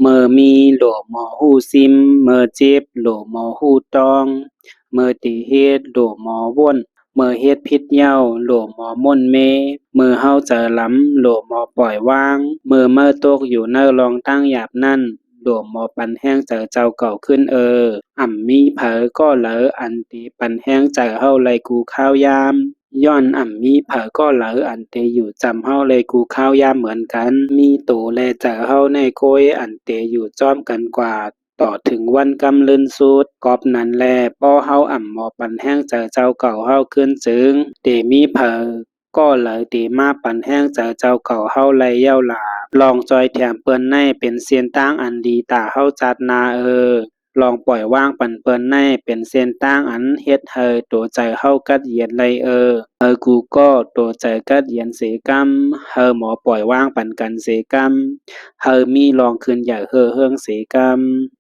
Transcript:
เมื่อมีโหลหมอฮู้ซิมเมื่อเจ็บโหลหมอฮู้ต้องเมื่อติเฮ็ดโหลหมอว่นเมื่อเฮ็ดผิดเหย้าโหลหมอม่นเมเมื่อเฮาเจอหลำโหลหมอปล่อยวางเมื่อตกอยู่เน้อรองตั้งหยาบนั้นโหลหมอปันแห้งเจอเจ้าเก่าขึ้นอ่ำมีเผอก็เหลออันติปันแห้งเจอเฮาเลยกูข้าวยามย้อนอ่ำมีเผอก็เหลออันเตอยู่จำเฮาเลยกูข้าวยามเหมือนกันมีโตแลเจอเฮาในโกยอันเตอยู่จอมกันกว่าต่อถึงวันกำลืนสุดกอบนั้นแลป้อเฮาอ่ำหมอปันแห้งเจอเจ้าเก่าเฮาขึ้นจึงเตมีเผอก็เลยตีมาปันแห้งเจอเจ้าเก่าเฮาไลเย้าหลาลองจอยแถมเปิ้นในเป็นเซียนตั้งอันดีตาเฮาจัดนาลองปล่อยว่างปันเปิ้นในเป็นเส้นตั้งอันเฮ็ดให้ตัวใจเฮากัดเหยียดเลยกูก็ตัวใจกัดเหยียนเสกำหมอปล่อยว่างปันกันเสกำมีลองคืนใหญ่เฮืองเสกำ